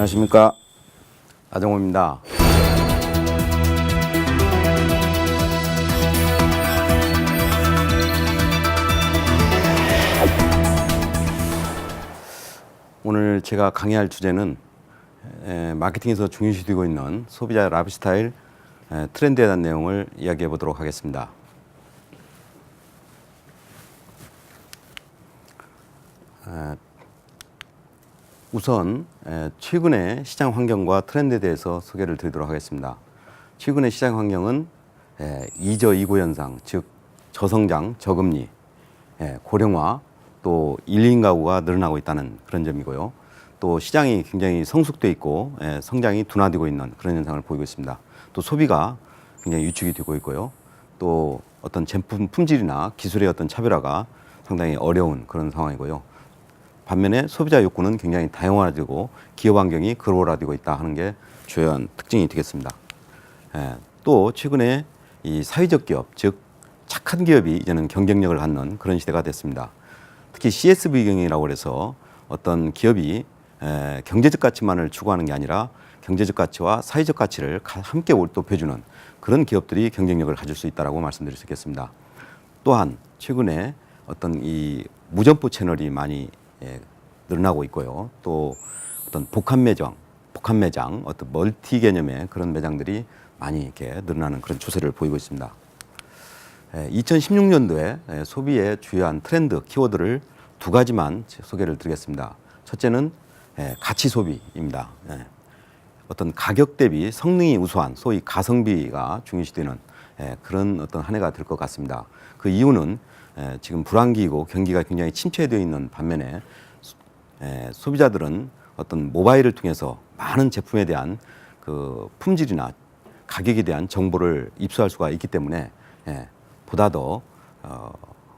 안녕하십니까, 나정호입니다. 오늘 제가 강의할 주제는 마케팅에서 중요시되고 있는 소비자 라이프스타일 트렌드에 대한 내용을 이야기해 보도록 하겠습니다. 우선 최근의 시장 환경과 트렌드에 대해서 소개를 드리도록 하겠습니다. 최근의 시장 환경은 이저 이고 현상, 즉 저성장, 저금리, 고령화, 또 1인 가구가 늘어나고 있다는 그런 점이고요. 또 시장이 굉장히 성숙돼 있고 성장이 둔화되고 있는 그런 현상을 보이고 있습니다. 또 소비가 굉장히 위축이 되고 있고요. 또 어떤 제품 품질이나 기술의 어떤 차별화가 상당히 어려운 그런 상황이고요. 반면에 소비자 욕구는 굉장히 다양화되고 기업 환경이 글로벌화되고 있다 하는 게 주요한 특징이 되겠습니다. 또 최근에 이 사회적 기업, 즉 착한 기업이 이제는 경쟁력을 갖는 그런 시대가 됐습니다. 특히 CSV 경영이라고 해서 어떤 기업이 경제적 가치만을 추구하는 게 아니라 경제적 가치와 사회적 가치를 함께 높여주는 그런 기업들이 경쟁력을 가질 수 있다라고 말씀드릴 수 있겠습니다. 또한 최근에 어떤 이 무점포 채널이 많이 늘어나고 있고요. 또 어떤 복합 매장, 어떤 멀티 개념의 그런 매장들이 많이 이렇게 늘어나는 그런 추세를 보이고 있습니다. 2016년도에 소비의 주요한 트렌드 키워드를 두 가지만 소개를 드리겠습니다. 첫째는 가치 소비입니다. 어떤 가격 대비 성능이 우수한 소위 가성비가 중요시되는 그런 어떤 한 해가 될 것 같습니다. 그 이유는 지금 불황기이고 경기가 굉장히 침체되어 있는 반면에 소비자들은 어떤 모바일을 통해서 많은 제품에 대한 그 품질이나 가격에 대한 정보를 입수할 수가 있기 때문에 보다 더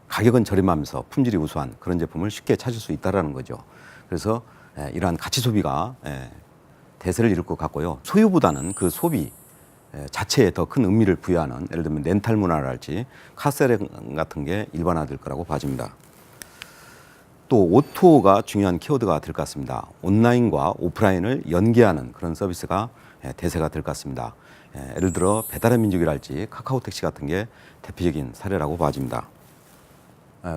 가격은 저렴하면서 품질이 우수한 그런 제품을 쉽게 찾을 수 있다는 거죠. 그래서 이러한 가치 소비가 대세를 이룰 것 같고요. 소유보다는 그 소비 자체에 더 큰 의미를 부여하는, 예를 들면 렌탈 문화랄지 카세링 같은 게 일반화될 거라고 봐집니다. 또 O2O가 중요한 키워드가 될 것 같습니다. 온라인과 오프라인을 연계하는 그런 서비스가 대세가 될 것 같습니다. 예를 들어 배달의 민족이랄지 카카오택시 같은 게 대표적인 사례라고 봐집니다.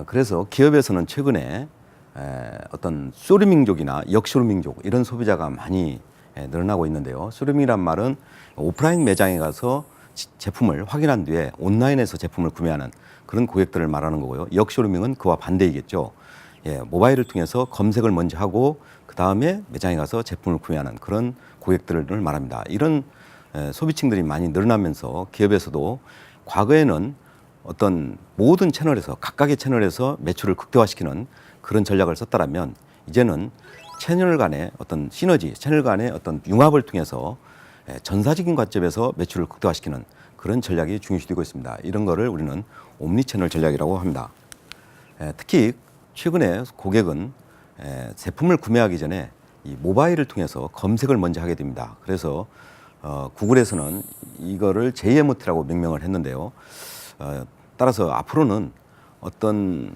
그래서 기업에서는 최근에 어떤 쇼루밍족이나 역쇼루밍족 이런 소비자가 많이 늘어나고 있는데요. 쇼루밍이란 말은 오프라인 매장에 가서 제품을 확인한 뒤에 온라인에서 제품을 구매하는 그런 고객들을 말하는 거고요. 역쇼루밍은 그와 반대이겠죠. 모바일을 통해서 검색을 먼저 하고 그 다음에 매장에 가서 제품을 구매하는 그런 고객들을 말합니다. 이런 소비층들이 많이 늘어나면서 기업에서도 과거에는 어떤 모든 채널에서 각각의 채널에서 매출을 극대화시키는 그런 전략을 썼다라면 이제는 채널 간의 어떤 시너지, 채널 간의 어떤 융합을 통해서 전사적인 관점에서 매출을 극대화시키는 그런 전략이 중요시되고 있습니다. 이런 거를 우리는 옴니채널 전략이라고 합니다. 특히 최근에 고객은 제품을 구매하기 전에 이 모바일을 통해서 검색을 먼저 하게 됩니다. 그래서 구글에서는 이거를 JMOT라고 명명을 했는데요. 따라서 앞으로는 어떤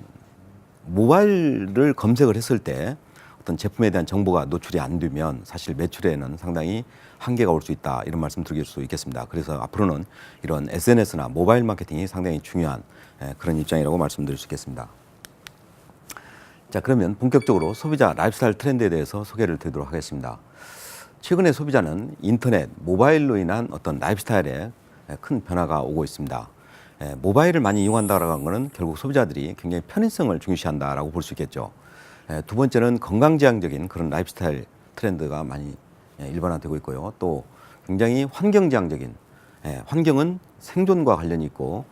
모바일을 검색을 했을 때 어떤 제품에 대한 정보가 노출이 안 되면 사실 매출에는 상당히 한계가 올 수 있다, 이런 말씀 드릴 수 있겠습니다. 그래서 앞으로는 이런 SNS나 모바일 마케팅이 상당히 중요한 그런 입장이라고 말씀드릴 수 있겠습니다. 자, 그러면 본격적으로 소비자 라이프스타일 트렌드에 대해서 소개를 드리도록 하겠습니다. 최근에 소비자는 인터넷, 모바일로 인한 어떤 라이프스타일에 큰 변화가 오고 있습니다. 모바일을 많이 이용한다라는 것은 결국 소비자들이 굉장히 편의성을 중시한다라고 볼 수 있겠죠. 두 번째는 건강지향적인 그런 라이프스타일 트렌드가 많이 일반화되고 있고요. 또 굉장히 환경지향적인, 환경은 생존과 관련이 있고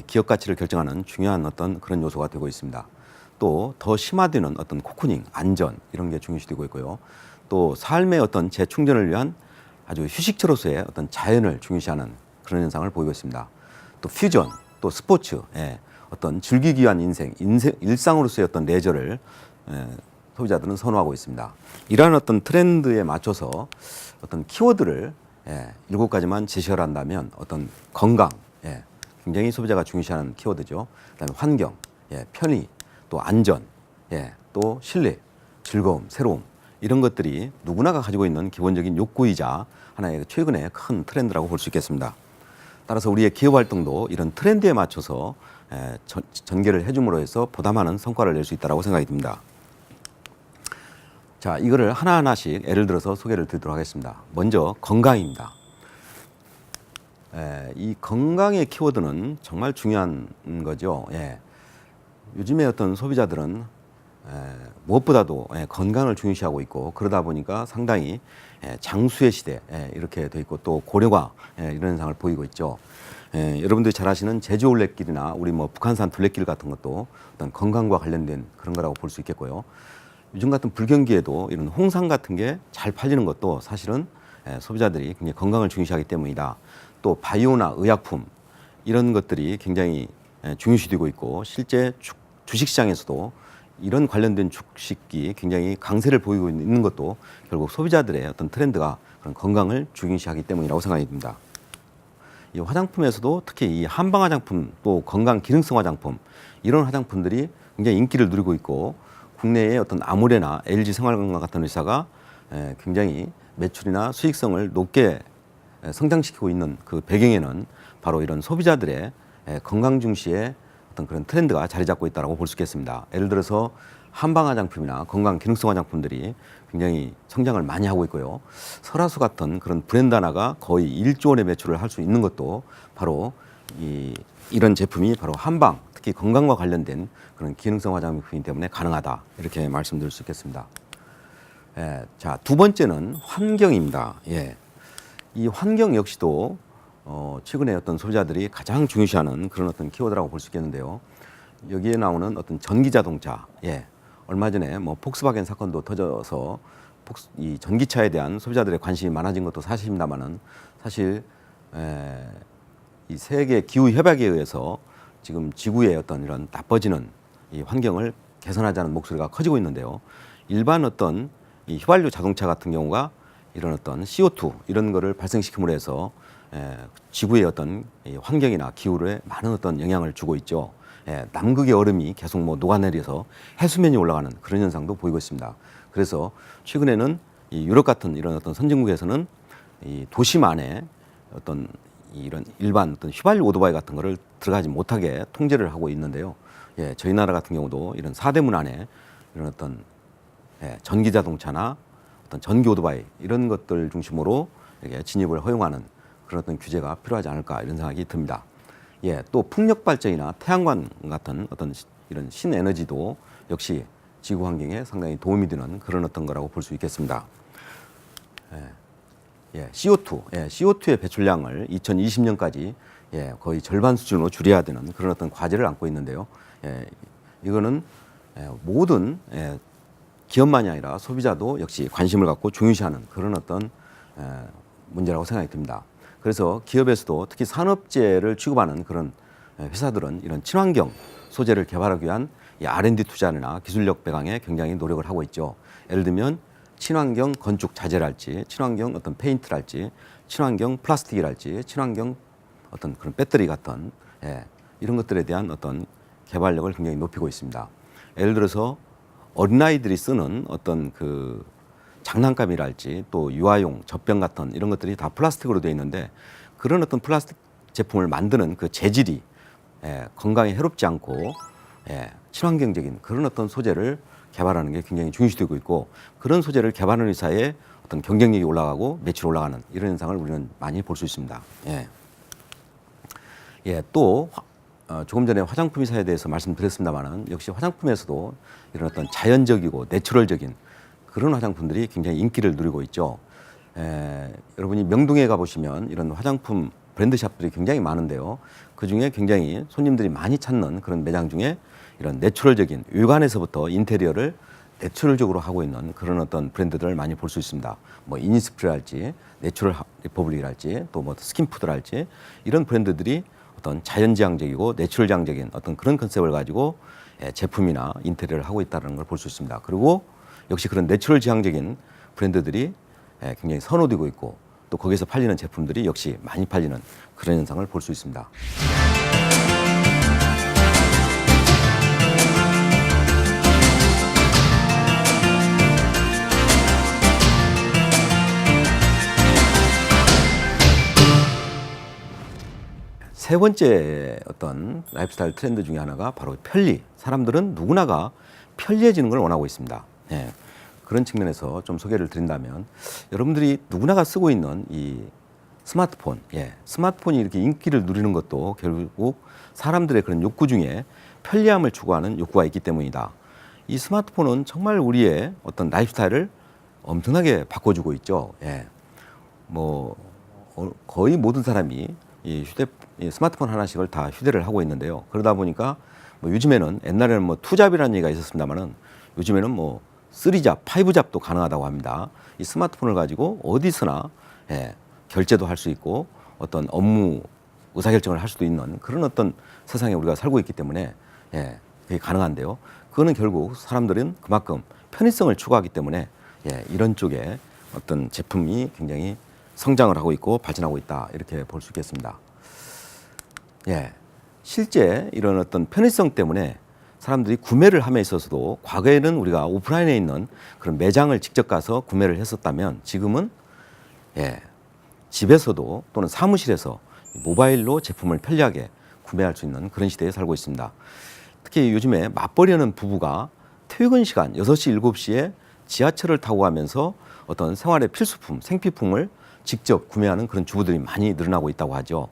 기업 가치를 결정하는 중요한 어떤 그런 요소가 되고 있습니다. 또 더 심화되는 어떤 코코닝, 안전 이런 게 중요시되고 있고요. 또 삶의 어떤 재충전을 위한 아주 휴식처로서의 어떤 자연을 중요시하는 그런 현상을 보이고 있습니다. 또 퓨전, 또 스포츠, 어떤 즐기기 위한 일상으로서의 어떤 레저를 소비자들은 선호하고 있습니다. 이러한 어떤 트렌드에 맞춰서 어떤 키워드를 7가지만 제시를 한다면 어떤 건강, 굉장히 소비자가 중시하는 키워드죠. 그다음에 환경, 편의, 또 안전, 또 신뢰, 즐거움, 새로움, 이런 것들이 누구나가 가지고 있는 기본적인 욕구이자 하나의 최근의 큰 트렌드라고 볼 수 있겠습니다. 따라서 우리의 기업 활동도 이런 트렌드에 맞춰서 전개를 해줌으로 해서 보다 많은 성과를 낼 수 있다고 생각이 듭니다. 자, 이거를 하나하나씩 예를 들어서 소개를 드리도록 하겠습니다. 먼저 건강입니다. 이 건강의 키워드는 정말 중요한 거죠. 요즘에 어떤 소비자들은 무엇보다도 건강을 중요시하고 있고, 그러다 보니까 상당히 장수의 시대 이렇게 돼 있고, 또 고령화 이런 현상을 보이고 있죠. 여러분들이 잘 아시는 제주 올레길이나 우리 뭐 북한산 둘레길 같은 것도 어떤 건강과 관련된 그런 거라고 볼 수 있겠고요. 요즘 같은 불경기에도 이런 홍삼 같은 게 잘 팔리는 것도 사실은 소비자들이 굉장히 건강을 중요시하기 때문이다. 또 바이오나 의약품 이런 것들이 굉장히 중요시되고 있고, 실제 주식시장에서도 이런 관련된 주식이 굉장히 강세를 보이고 있는 것도 결국 소비자들의 어떤 트렌드가 그런 건강을 중요시하기 때문이라고 생각이 듭니다. 이 화장품에서도 특히 이 한방 화장품, 또 건강 기능성 화장품, 이런 화장품들이 굉장히 인기를 누리고 있고, 국내의 어떤 아모레나 LG 생활건강 같은 회사가 굉장히 매출이나 수익성을 높게 성장시키고 있는 그 배경에는 바로 이런 소비자들의 건강 중시의 어떤 그런 트렌드가 자리 잡고 있다고 볼 수 있겠습니다. 예를 들어서 한방 화장품이나 건강 기능성 화장품들이 굉장히 성장을 많이 하고 있고요. 설화수 같은 그런 브랜드 하나가 거의 1조 원의 매출을 할 수 있는 것도 바로 이런 제품이 바로 한방, 특히 건강과 관련된 그런 기능성 화장품이기 때문에 가능하다, 이렇게 말씀드릴 수 있겠습니다. 자, 두 번째는 환경입니다. 이 환경 역시도 최근에 어떤 소비자들이 가장 중요시하는 그런 어떤 키워드라고 볼 수 있겠는데요. 여기에 나오는 어떤 전기 자동차, 얼마 전에 뭐 폭스바겐 사건도 터져서 이 전기차에 대한 소비자들의 관심이 많아진 것도 사실입니다만은, 사실 이 세계 기후 협약에 의해서 지금 지구의 어떤 이런 나빠지는 이 환경을 개선하자는 목소리가 커지고 있는데요. 일반 어떤 이 휘발유 자동차 같은 경우가 이런 어떤 CO2 이런 거를 발생시킴으로 해서 지구의 어떤 환경이나 기후에 많은 어떤 영향을 주고 있죠. 남극의 얼음이 계속 뭐 녹아내려서 해수면이 올라가는 그런 현상도 보이고 있습니다. 그래서 최근에는 이 유럽 같은 이런 어떤 선진국에서는 이 도심 안에 어떤 이런 일반 어떤 휘발유 오토바이 같은 거를 들어가지 못하게 통제를 하고 있는데요. 저희 나라 같은 경우도 이런 사대문 안에 이런 어떤 전기 자동차나 어떤 전기 오토바이 이런 것들 중심으로 이렇게 진입을 허용하는 그런 어떤 규제가 필요하지 않을까, 이런 생각이 듭니다. 또 풍력 발전이나 태양광 같은 어떤 이런 신에너지도 역시 지구 환경에 상당히 도움이 되는 그런 어떤 거라고 볼 수 있겠습니다. CO2의 배출량을 2020년까지 거의 절반 수준으로 줄여야 되는 그런 어떤 과제를 안고 있는데요. 이거는 모든 기업만이 아니라 소비자도 역시 관심을 갖고 중요시하는 그런 어떤 문제라고 생각이 듭니다. 그래서 기업에서도 특히 산업재해를 취급하는 그런 회사들은 이런 친환경 소재를 개발하기 위한 이 R&D 투자나 기술력 배강에 굉장히 노력을 하고 있죠. 예를 들면 친환경 건축 자재랄지, 친환경 어떤 페인트랄지, 친환경 플라스틱이랄지, 친환경 어떤 그런 배터리 같은 이런 것들에 대한 어떤 개발력을 굉장히 높이고 있습니다. 예를 들어서 어린아이들이 쓰는 어떤 그 장난감이랄지, 또 유아용 젖병 같은 이런 것들이 다 플라스틱으로 되어 있는데, 그런 어떤 플라스틱 제품을 만드는 그 재질이 건강에 해롭지 않고 친환경적인 그런 어떤 소재를 개발하는 게 굉장히 중요시되고 있고, 그런 소재를 개발하는 회사의 어떤 경쟁력이 올라가고 매출이 올라가는 이런 현상을 우리는 많이 볼 수 있습니다. 또 조금 전에 화장품 회사에 대해서 말씀드렸습니다만은, 역시 화장품에서도 이런 어떤 자연적이고 내추럴적인 그런 화장품들이 굉장히 인기를 누리고 있죠. 여러분이 명동에 가보시면 이런 화장품 브랜드샵들이 굉장히 많은데요. 그중에 굉장히 손님들이 많이 찾는 그런 매장 중에 이런 내추럴적인 외관에서부터 인테리어를 내추럴적으로 하고 있는 그런 어떤 브랜드들을 많이 볼 수 있습니다. 뭐 이니스프리랄지, 내추럴 리퍼블릭이랄지, 또 뭐 스킨푸드랄지, 이런 브랜드들이 어떤 자연지향적이고 내추럴지향적인 어떤 그런 컨셉을 가지고 제품이나 인테리어를 하고 있다는 걸 볼 수 있습니다. 그리고 역시 그런 내추럴지향적인 브랜드들이 굉장히 선호되고 있고, 또 거기서 팔리는 제품들이 역시 많이 팔리는 그런 현상을 볼 수 있습니다. 세 번째 어떤 라이프스타일 트렌드 중에 하나가 바로 편리. 사람들은 누구나가 편리해지는 걸 원하고 있습니다. 예. 그런 측면에서 좀 소개를 드린다면 여러분들이 누구나가 쓰고 있는 이 스마트폰, 스마트폰이 이렇게 인기를 누리는 것도 결국 사람들의 그런 욕구 중에 편리함을 추구하는 욕구가 있기 때문이다. 이 스마트폰은 정말 우리의 어떤 라이프스타일을 엄청나게 바꿔주고 있죠. 거의 모든 사람이 이 스마트폰 하나씩을 다 휴대를 하고 있는데요. 그러다 보니까 요즘에는 옛날에는 투잡이라는 얘기가 있었습니다만은 요즘에는 3잡, 5잡도 가능하다고 합니다. 이 스마트폰을 가지고 어디서나 결제도 할 수 있고 어떤 업무 의사결정을 할 수도 있는 그런 어떤 세상에 우리가 살고 있기 때문에 그게 가능한데요. 그거는 결국 사람들은 그만큼 편의성을 추구하기 때문에 이런 쪽에 어떤 제품이 굉장히 성장을 하고 있고 발전하고 있다 이렇게 볼 수 있겠습니다. 실제 이런 어떤 편의성 때문에 사람들이 구매를 함에 있어서도 과거에는 우리가 오프라인에 있는 그런 매장을 직접 가서 구매를 했었다면 지금은 집에서도 또는 사무실에서 모바일로 제품을 편리하게 구매할 수 있는 그런 시대에 살고 있습니다. 특히 요즘에 맞벌이하는 부부가 퇴근 시간 6시, 7시에 지하철을 타고 가면서 어떤 생활의 필수품, 생필품을 직접 구매하는 그런 주부들이 많이 늘어나고 있다고 하죠.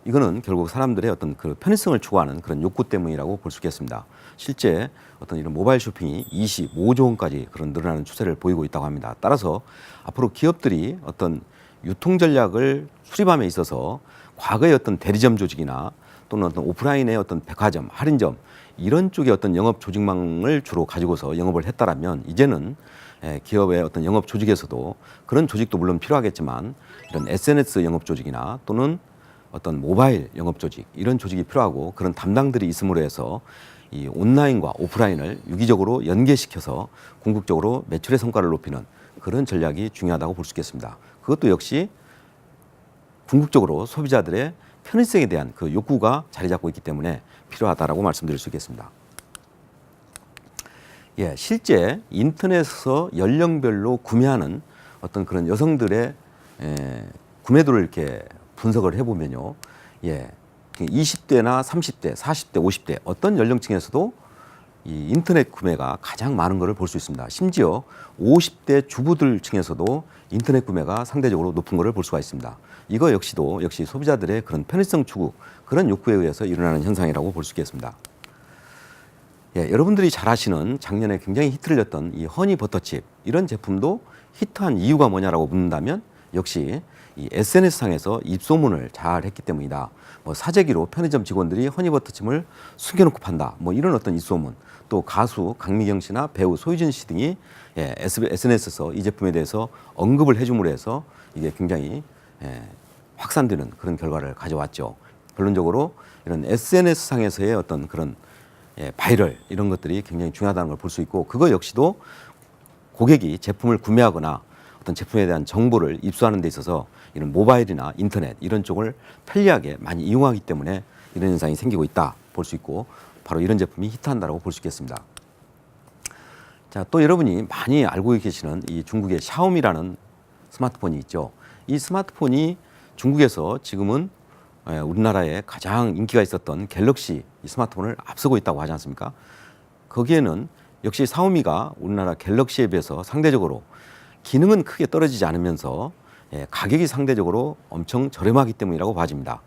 이거는 결국 사람들의 어떤 그 편의성을 추구하는 그런 욕구 때문이라고 볼 수 있겠습니다. 실제 어떤 이런 모바일 쇼핑이 25조 원까지 그런 늘어나는 추세를 보이고 있다고 합니다. 따라서 앞으로 기업들이 어떤 유통 전략을 수립함에 있어서 과거의 어떤 대리점 조직이나 또는 어떤 오프라인의 어떤 백화점, 할인점 이런 쪽의 어떤 영업 조직망을 주로 가지고서 영업을 했다라면 이제는 기업의 어떤 영업 조직에서도 그런 조직도 물론 필요하겠지만 이런 SNS 영업 조직이나 또는 어떤 모바일 영업 조직 이런 조직이 필요하고 그런 담당들이 있음으로 해서 이 온라인과 오프라인을 유기적으로 연계시켜서 궁극적으로 매출의 성과를 높이는 그런 전략이 중요하다고 볼 수 있겠습니다. 그것도 역시 궁극적으로 소비자들의 편의성에 대한 그 욕구가 자리 잡고 있기 때문에 필요하다라고 말씀드릴 수 있겠습니다. 실제 인터넷에서 연령별로 구매하는 어떤 그런 여성들의 구매도를 이렇게 분석을 해보면요. 20대나 30대, 40대, 50대 어떤 연령층에서도 이 인터넷 구매가 가장 많은 것을 볼 수 있습니다. 심지어 50대 주부들 층에서도 인터넷 구매가 상대적으로 높은 것을 볼 수가 있습니다. 이거 역시 소비자들의 그런 편의성 추구, 그런 욕구에 의해서 일어나는 현상이라고 볼 수 있겠습니다. 여러분들이 잘 아시는 작년에 굉장히 히트를 냈던 이 허니 버터칩 이런 제품도 히트한 이유가 뭐냐라고 묻는다면 역시 이 SNS상에서 입소문을 잘 했기 때문이다. 사재기로 편의점 직원들이 허니버터칩을 숨겨놓고 판다. 이런 어떤 입소문. 또 가수 강미경 씨나 배우 소유진 씨 등이 SNS에서 이 제품에 대해서 언급을 해줌으로 해서 이게 굉장히 확산되는 그런 결과를 가져왔죠. 결론적으로 이런 SNS상에서의 어떤 그런 바이럴 이런 것들이 굉장히 중요하다는 걸 볼 수 있고 그거 역시도 고객이 제품을 구매하거나 어떤 제품에 대한 정보를 입수하는 데 있어서 이런 모바일이나 인터넷 이런 쪽을 편리하게 많이 이용하기 때문에 이런 현상이 생기고 있다 볼 수 있고 바로 이런 제품이 히트한다고 볼 수 있겠습니다. 자, 또 여러분이 많이 알고 계시는 이 중국의 샤오미라는 스마트폰이 있죠. 이 스마트폰이 중국에서 지금은 우리나라에 가장 인기가 있었던 갤럭시 이 스마트폰을 앞서고 있다고 하지 않습니까? 거기에는 역시 샤오미가 우리나라 갤럭시에 비해서 상대적으로 기능은 크게 떨어지지 않으면서 가격이 상대적으로 엄청 저렴하기 때문이라고 봐집니다.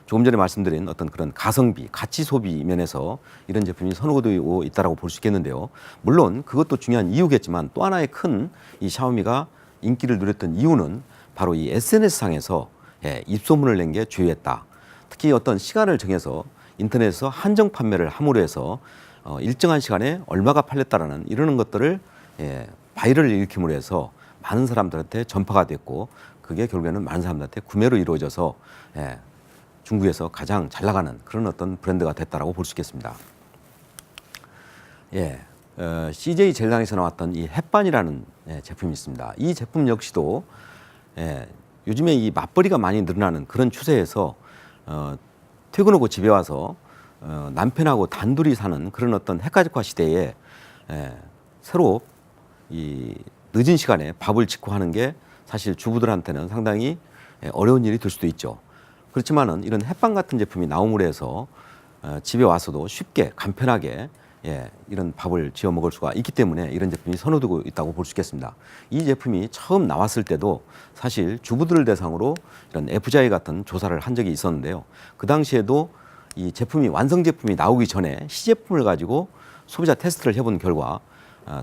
조금 전에 말씀드린 어떤 그런 가성비, 가치 소비 면에서 이런 제품이 선호되고 있다고 볼 수 있겠는데요. 물론 그것도 중요한 이유겠지만 또 하나의 큰 이 샤오미가 인기를 누렸던 이유는 바로 이 SNS상에서 입소문을 낸 게 주요했다. 특히 어떤 시간을 정해서 인터넷에서 한정 판매를 함으로 해서 일정한 시간에 얼마가 팔렸다라는 이러는 것들을 바이럴을 일으킴으로 해서 많은 사람들한테 전파가 됐고 그게 결국에는 많은 사람들한테 구매로 이루어져서 중국에서 가장 잘 나가는 그런 어떤 브랜드가 됐다라고 볼 수 있겠습니다. CJ 젤랑에서 나왔던 이 햇반이라는 제품이 있습니다. 이 제품 역시도 요즘에 이 맞벌이가 많이 늘어나는 그런 추세에서 퇴근하고 집에 와서 남편하고 단둘이 사는 그런 어떤 핵가족화 시대에 새로 이 늦은 시간에 밥을 짓고 하는 게 사실 주부들한테는 상당히 어려운 일이 될 수도 있죠. 그렇지만은 이런 햇반 같은 제품이 나옴으로 해서 집에 와서도 쉽게 간편하게 이런 밥을 지어 먹을 수가 있기 때문에 이런 제품이 선호되고 있다고 볼 수 있겠습니다. 이 제품이 처음 나왔을 때도 사실 주부들을 대상으로 이런 FGI 같은 조사를 한 적이 있었는데요. 그 당시에도 이 제품이 완성 제품이 나오기 전에 시제품을 가지고 소비자 테스트를 해본 결과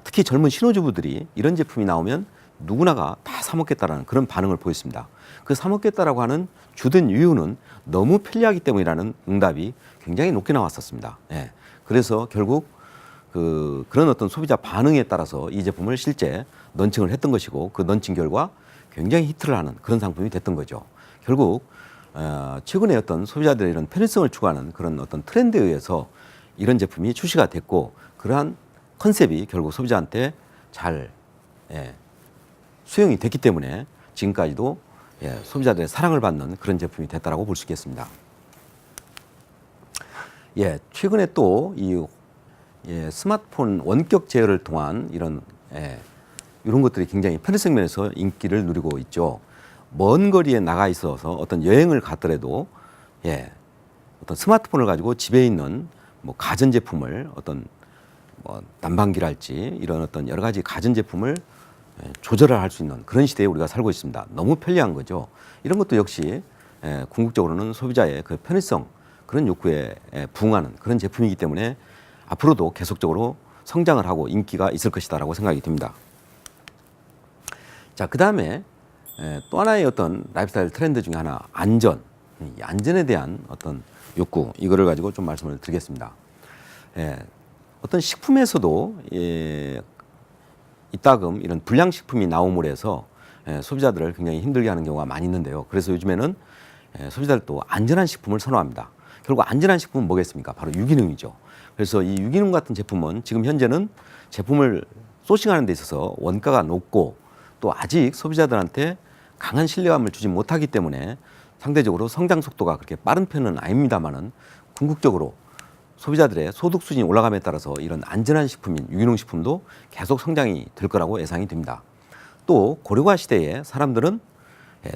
특히 젊은 신혼주부들이 이런 제품이 나오면 누구나가 다 사 먹겠다라는 그런 반응을 보였습니다. 그 사 먹겠다라고 하는 주된 이유는 너무 편리하기 때문이라는 응답이 굉장히 높게 나왔었습니다. 그래서 결국 그런 어떤 소비자 반응에 따라서 이 제품을 실제 런칭을 했던 것이고 그 런칭 결과 굉장히 히트를 하는 그런 상품이 됐던 거죠. 결국 최근에 어떤 소비자들의 이런 편의성을 추구하는 그런 어떤 트렌드에 의해서 이런 제품이 출시가 됐고 그러한 컨셉이 결국 소비자한테 잘 수용이 됐기 때문에 지금까지도 소비자들의 사랑을 받는 그런 제품이 됐다라고 볼 수 있겠습니다. 최근에 또 이 스마트폰 원격 제어를 통한 이런 것들이 굉장히 편의성 면에서 인기를 누리고 있죠. 먼 거리에 나가 있어서 어떤 여행을 갔더라도 어떤 스마트폰을 가지고 집에 있는 뭐 가전 제품을 어떤 뭐 난방기랄지 이런 어떤 여러 가지 가전 제품을 조절을 할 수 있는 그런 시대에 우리가 살고 있습니다. 너무 편리한 거죠. 이런 것도 역시 궁극적으로는 소비자의 그 편의성 그런 욕구에 부응하는 그런 제품이기 때문에 앞으로도 계속적으로 성장을 하고 인기가 있을 것이다라고 생각이 듭니다. 자, 그 다음에 또 하나의 어떤 라이프스타일 트렌드 중에 하나 안전, 이 안전에 대한 어떤 욕구 이거를 가지고 좀 말씀을 드리겠습니다. 어떤 식품에서도 이따금 이런 불량식품이 나옴으로 해서 소비자들을 굉장히 힘들게 하는 경우가 많이 있는데요. 그래서 요즘에는 소비자들도 안전한 식품을 선호합니다. 결국 안전한 식품은 뭐겠습니까? 바로 유기농이죠. 그래서 이 유기농 같은 제품은 지금 현재는 제품을 소싱하는 데 있어서 원가가 높고 또 아직 소비자들한테 강한 신뢰감을 주지 못하기 때문에 상대적으로 성장 속도가 그렇게 빠른 편은 아닙니다만은 궁극적으로 소비자들의 소득 수준이 올라감에 따라서 이런 안전한 식품인 유기농 식품도 계속 성장이 될 거라고 예상이 됩니다. 또 고령화 시대에 사람들은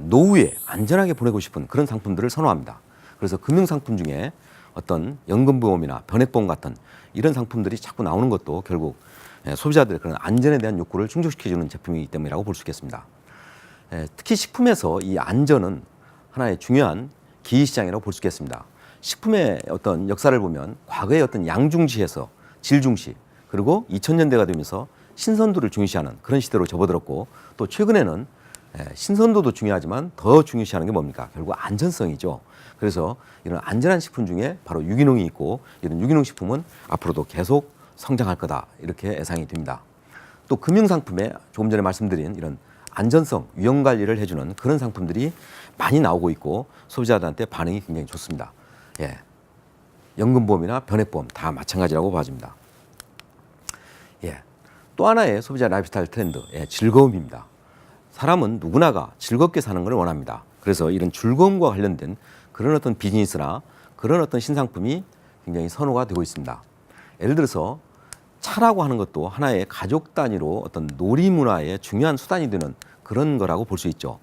노후에 안전하게 보내고 싶은 그런 상품들을 선호합니다. 그래서 금융상품 중에 어떤 연금보험이나 변액보험 같은 이런 상품들이 자꾸 나오는 것도 결국 소비자들의 그런 안전에 대한 욕구를 충족시켜주는 제품이기 때문이라고 볼 수 있겠습니다. 특히 식품에서 이 안전은 하나의 중요한 기시장이라고 볼 수 있겠습니다. 식품의 어떤 역사를 보면 과거의 어떤 양중시에서 질중시 그리고 2000년대가 되면서 신선도를 중시하는 그런 시대로 접어들었고 또 최근에는 신선도도 중요하지만 더 중요시하는 게 뭡니까? 결국 안전성이죠. 그래서 이런 안전한 식품 중에 바로 유기농이 있고 이런 유기농 식품은 앞으로도 계속 성장할 거다 이렇게 예상이 됩니다. 또 금융상품에 조금 전에 말씀드린 이런 안전성, 위험관리를 해주는 그런 상품들이 많이 나오고 있고 소비자들한테 반응이 굉장히 좋습니다. 연금보험이나 변액보험 다 마찬가지라고 봐집니다. 또 하나의 소비자 라이프스타일 트렌드, 즐거움입니다. 사람은 누구나가 즐겁게 사는 걸 원합니다. 그래서 이런 즐거움과 관련된 그런 어떤 비즈니스나 그런 어떤 신상품이 굉장히 선호가 되고 있습니다. 예를 들어서 차라고 하는 것도 하나의 가족 단위로 어떤 놀이 문화의 중요한 수단이 되는 그런 거라고 볼 수 있죠.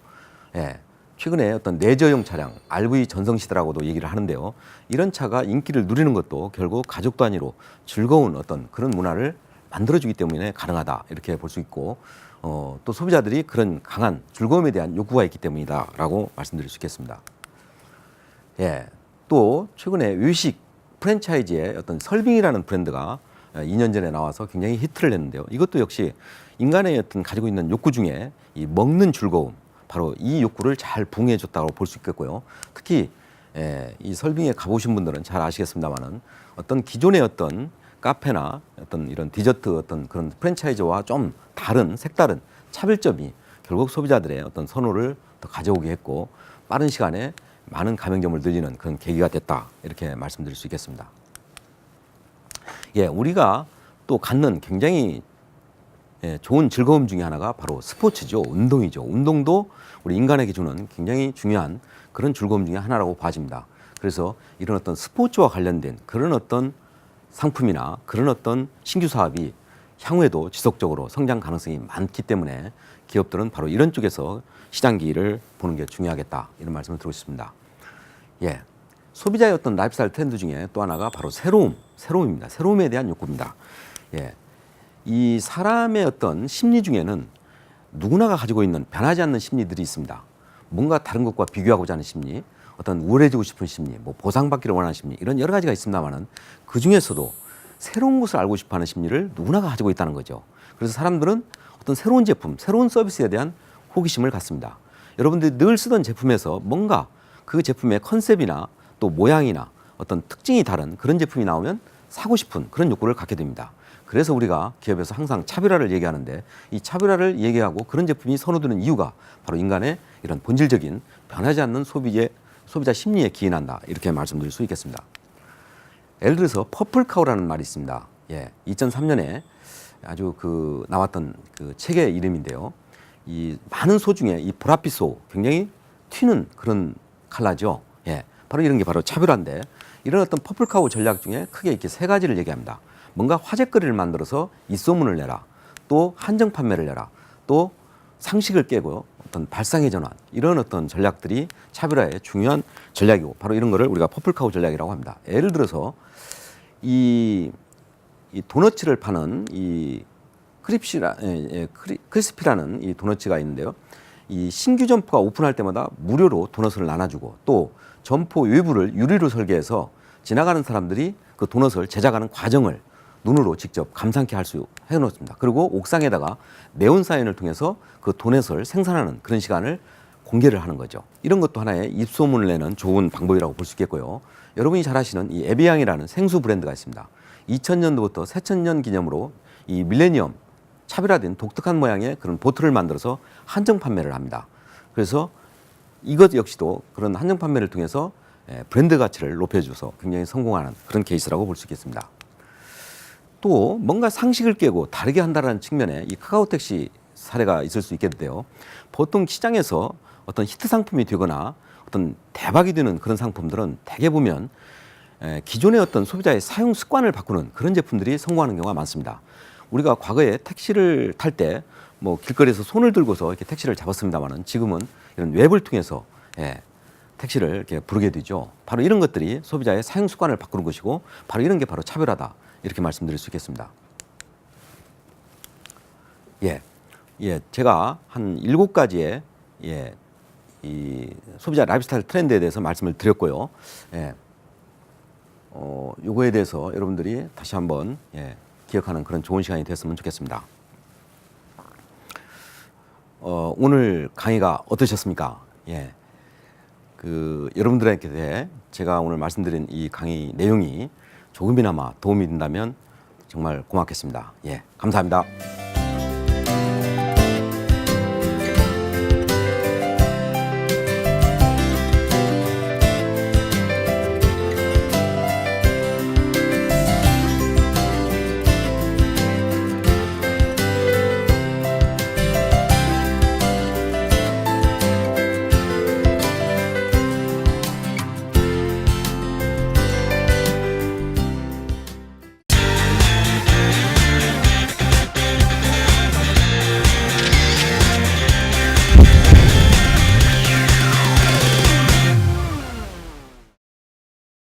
최근에 어떤 레저용 차량, RV 전성시대라고도 얘기를 하는데요. 이런 차가 인기를 누리는 것도 결국 가족 단위로 즐거운 어떤 그런 문화를 만들어주기 때문에 가능하다 이렇게 볼 수 있고 또 소비자들이 그런 강한 즐거움에 대한 욕구가 있기 때문이다라고 말씀드릴 수 있겠습니다. 또 최근에 외식 프랜차이즈의 어떤 설빙이라는 브랜드가 2년 전에 나와서 굉장히 히트를 했는데요. 이것도 역시 인간의 어떤 가지고 있는 욕구 중에 이 먹는 즐거움, 바로 이 욕구를 잘 부응해 줬다고 볼 수 있겠고요. 특히 이 설빙에 가보신 분들은 잘 아시겠습니다만은 어떤 기존의 어떤 카페나 어떤 이런 디저트 어떤 그런 프랜차이즈와 좀 다른 색다른 차별점이 결국 소비자들의 어떤 선호를 더 가져오게 했고 빠른 시간에 많은 가맹점을 늘리는 그런 계기가 됐다 이렇게 말씀드릴 수 있겠습니다. 우리가 또 갖는 굉장히 좋은 즐거움 중에 하나가 바로 스포츠죠. 운동이죠. 운동도 우리 인간에게 주는 굉장히 중요한 그런 즐거움 중에 하나라고 봐집니다. 그래서 이런 어떤 스포츠와 관련된 그런 어떤 상품이나 그런 어떤 신규 사업이 향후에도 지속적으로 성장 가능성이 많기 때문에 기업들은 바로 이런 쪽에서 시장 기회를 보는 게 중요하겠다 이런 말씀을 드리고 싶습니다. 예, 소비자의 어떤 라이프스타일 트렌드 중에 또 하나가 바로 새로움입니다. 새로움에 대한 욕구입니다. 예, 이 사람의 어떤 심리 중에는 누구나가 가지고 있는 변하지 않는 심리들이 있습니다. 뭔가 다른 것과 비교하고자 하는 심리, 어떤 우월해지고 싶은 심리, 뭐 보상받기를 원하는 심리, 이런 여러 가지가 있습니다만은 그 중에서도 새로운 것을 알고 싶어 하는 심리를 누구나가 가지고 있다는 거죠. 그래서 사람들은 어떤 새로운 제품, 새로운 서비스에 대한 호기심을 갖습니다. 여러분들이 늘 쓰던 제품에서 뭔가 그 제품의 컨셉이나 또 모양이나 어떤 특징이 다른 그런 제품이 나오면 사고 싶은 그런 욕구를 갖게 됩니다. 그래서 우리가 기업에서 항상 차별화를 얘기하는데 이 차별화를 얘기하고 그런 제품이 선호되는 이유가 바로 인간의 이런 본질적인 변하지 않는 소비자 심리에 기인한다. 이렇게 말씀드릴 수 있겠습니다. 예를 들어서 퍼플카우라는 말이 있습니다. 예, 2003년에 아주 나왔던 그 책의 이름인데요. 이 많은 소 중에 이 보랏빛 소, 굉장히 튀는 그런 컬러죠. 예, 바로 이런 게 바로 차별화인데 이런 어떤 퍼플카우 전략 중에 크게 이렇게 세 가지를 얘기합니다. 뭔가 화제거리를 만들어서 입소문을 내라. 또 한정 판매를 내라. 또 상식을 깨고 어떤 발상의 전환, 이런 어떤 전략들이 차별화의 중요한 전략이고 바로 이런 거를 우리가 퍼플카우 전략이라고 합니다. 예를 들어서 이 도너츠를 파는 이 크리스피라는 이 도너츠가 있는데요. 이 신규 점포가 오픈할 때마다 무료로 도넛을 나눠주고 또 점포 외부를 유리로 설계해서 지나가는 사람들이 그 도넛을 제작하는 과정을 눈으로 직접 감상케 할 수 해놓습니다. 그리고 옥상에다가 네온 사인을 통해서 그 도넛을 생산하는 그런 시간을 공개를 하는 거죠. 이런 것도 하나의 입소문을 내는 좋은 방법이라고 볼 수 있겠고요. 여러분이 잘 아시는 이 에비앙이라는 생수 브랜드가 있습니다. 2000년도부터 새천년 기념으로 이 밀레니엄 차별화된 독특한 모양의 그런 보트를 만들어서 한정 판매를 합니다. 그래서 이것 역시도 그런 한정 판매를 통해서 브랜드 가치를 높여줘서 굉장히 성공하는 그런 케이스라고 볼 수 있겠습니다. 또 뭔가 상식을 깨고 다르게 한다는 측면에 이 카카오택시 사례가 있을 수 있겠는데요. 보통 시장에서 어떤 히트 상품이 되거나 어떤 대박이 되는 그런 상품들은 대개 보면 기존의 어떤 소비자의 사용 습관을 바꾸는 그런 제품들이 성공하는 경우가 많습니다. 우리가 과거에 택시를 탈 때 뭐 길거리에서 손을 들고서 이렇게 택시를 잡았습니다만은 지금은 이런 웹을 통해서 택시를 이렇게 부르게 되죠. 바로 이런 것들이 소비자의 사용 습관을 바꾸는 것이고 바로 이런 게 바로 차별화다. 이렇게 말씀드릴 수 있겠습니다. 제가 한 7가지의 이 소비자 라이프스타일 트렌드에 대해서 말씀을 드렸고요. 요거에 대해서 여러분들이 다시 한번 기억하는 그런 좋은 시간이 됐으면 좋겠습니다. 오늘 강의가 어떠셨습니까? 여러분들에게 제가 오늘 말씀드린 이 강의 내용이 조금이나마 도움이 된다면 정말 고맙겠습니다. 감사합니다.